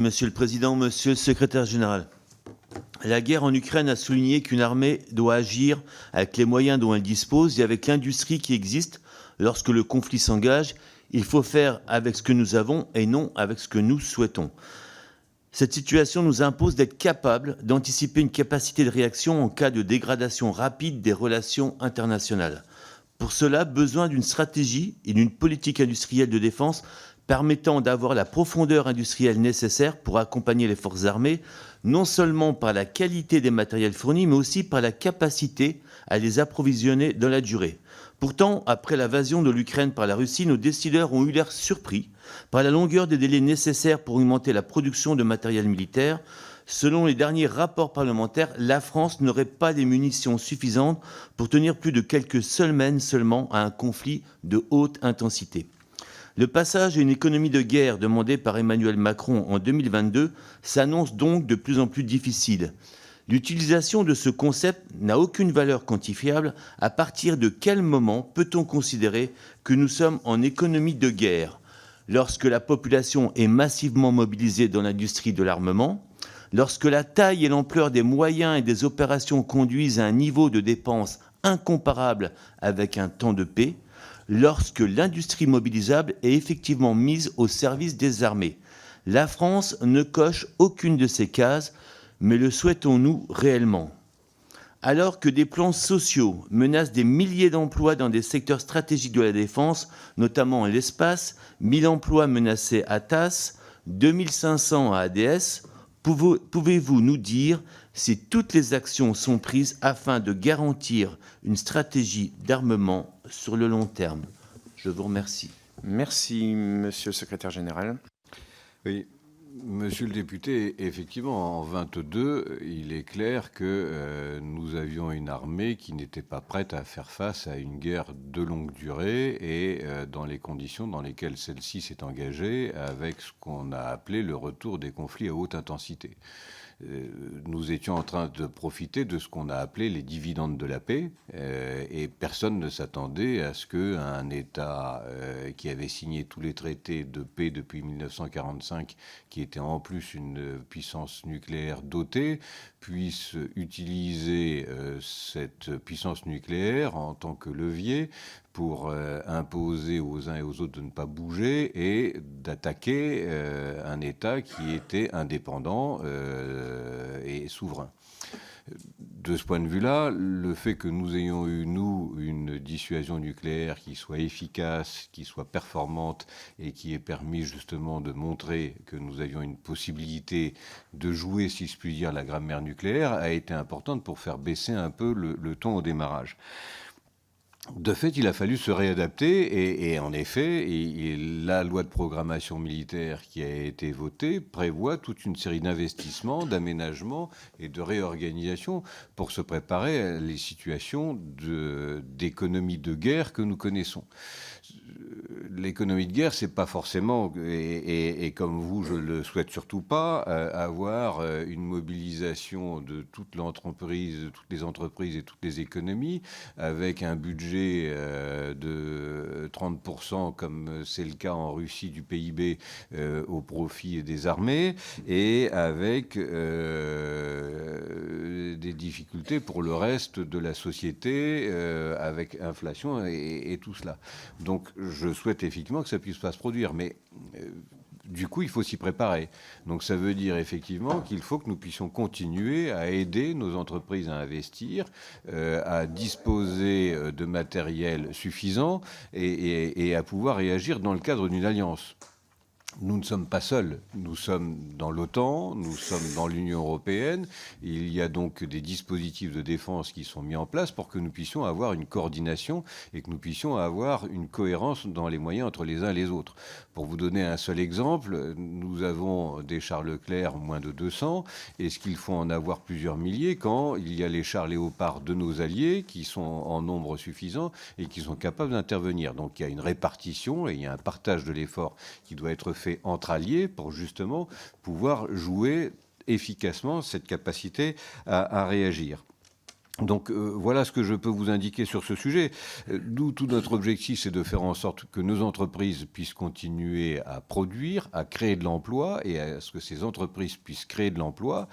Monsieur le Président, Monsieur le Secrétaire général, la guerre en Ukraine a souligné qu'une armée doit agir avec les moyens dont elle dispose et avec l'industrie qui existe. Lorsque le conflit s'engage, il faut faire avec ce que nous avons et non avec ce que nous souhaitons. Cette situation nous impose d'être capables d'anticiper une capacité de réaction en cas de dégradation rapide des relations internationales. Pour cela, besoin d'une stratégie et d'une politique industrielle de défense permettant d'avoir la profondeur industrielle nécessaire pour accompagner les forces armées, non seulement par la qualité des matériels fournis, mais aussi par la capacité à les approvisionner dans la durée. Pourtant, après l'invasion de l'Ukraine par la Russie, nos décideurs ont eu l'air surpris par la longueur des délais nécessaires pour augmenter la production de matériel militaire. Selon les derniers rapports parlementaires, la France n'aurait pas les munitions suffisantes pour tenir plus de quelques semaines seulement à un conflit de haute intensité. Le passage à une économie de guerre demandée par Emmanuel Macron en 2022 s'annonce donc de plus en plus difficile. L'utilisation de ce concept n'a aucune valeur quantifiable. À partir de quel moment peut-on considérer que nous sommes en économie de guerre ? Lorsque la population est massivement mobilisée dans l'industrie de l'armement, lorsque la taille et l'ampleur des moyens et des opérations conduisent à un niveau de dépenses incomparable avec un temps de paix, lorsque l'industrie mobilisable est effectivement mise au service des armées. La France ne coche aucune de ces cases, mais le souhaitons-nous réellement ? Alors que des plans sociaux menacent des milliers d'emplois dans des secteurs stratégiques de la défense, notamment l'espace, 1000 emplois menacés à TAS, 2500 à ADS, pouvez-vous nous dire si toutes les actions sont prises afin de garantir une stratégie d'armement sur le long terme ? Je vous remercie. Merci, Monsieur le Secrétaire général. Oui, Monsieur le député, effectivement, en 22, il est clair que nous avions une armée qui n'était pas prête à faire face à une guerre de longue durée et dans les conditions dans lesquelles celle-ci s'est engagée avec ce qu'on a appelé le retour des conflits à haute intensité. Nous étions en train de profiter de ce qu'on a appelé les dividendes de la paix et personne ne s'attendait à ce qu'un État qui avait signé tous les traités de paix depuis 1945, qui était en plus une puissance nucléaire dotée, puisse utiliser cette puissance nucléaire en tant que levier pour imposer aux uns et aux autres de ne pas bouger et d'attaquer un État qui était indépendant et souverain. De ce point de vue-là, le fait que nous ayons eu, nous, une dissuasion nucléaire qui soit efficace, qui soit performante et qui ait permis justement de montrer que nous avions une possibilité de jouer, si je puis dire, la grammaire nucléaire, a été importante pour faire baisser un peu le ton au démarrage. De fait, il a fallu se réadapter et en effet, la loi de programmation militaire qui a été votée prévoit toute une série d'investissements, d'aménagements et de réorganisation pour se préparer à les situations d'économie de guerre que nous connaissons. L'économie de guerre, c'est pas forcément, et comme vous, je le souhaite surtout pas, avoir une mobilisation de toute l'entreprise, de toutes les entreprises et toutes les économies, avec un budget de 30%, comme c'est le cas en Russie, du PIB au profit des armées, et avec des difficultés pour le reste de la société, avec inflation et tout cela. Donc, je souhaite effectivement que ça puisse pas se produire, mais du coup, il faut s'y préparer. Donc, ça veut dire effectivement qu'il faut que nous puissions continuer à aider nos entreprises à investir, à disposer de matériel suffisant et à pouvoir réagir dans le cadre d'une alliance. Nous ne sommes pas seuls, nous sommes dans l'OTAN, nous sommes dans l'Union européenne. Il y a donc des dispositifs de défense qui sont mis en place pour que nous puissions avoir une coordination et que nous puissions avoir une cohérence dans les moyens entre les uns et les autres. Pour vous donner un seul exemple, nous avons des chars Leclerc moins de 200. Est-ce qu'il faut en avoir plusieurs milliers quand il y a les chars Léopard de nos alliés qui sont en nombre suffisant et qui sont capables d'intervenir? Donc il y a une répartition et il y a un partage de l'effort qui doit être fait entre alliés pour justement pouvoir jouer efficacement cette capacité à réagir. Donc voilà ce que je peux vous indiquer sur ce sujet. D'où tout notre objectif, c'est de faire en sorte que nos entreprises puissent continuer à produire, à créer de l'emploi et à ce que ces entreprises puissent créer de l'emploi,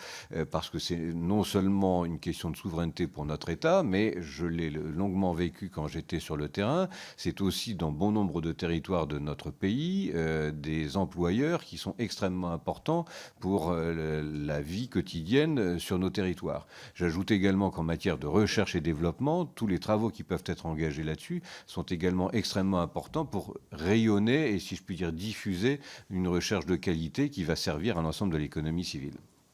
parce que c'est non seulement une question de souveraineté pour notre État, mais je l'ai longuement vécu quand j'étais sur le terrain, c'est aussi dans bon nombre de territoires de notre pays des employeurs qui sont extrêmement importants pour la vie quotidienne sur nos territoires. J'ajoute également qu'en matière de recherche et développement, tous les travaux qui peuvent être engagés là-dessus sont également extrêmement importants pour rayonner et, si je puis dire, diffuser une recherche de qualité qui va servir à l'ensemble de l'économie civile.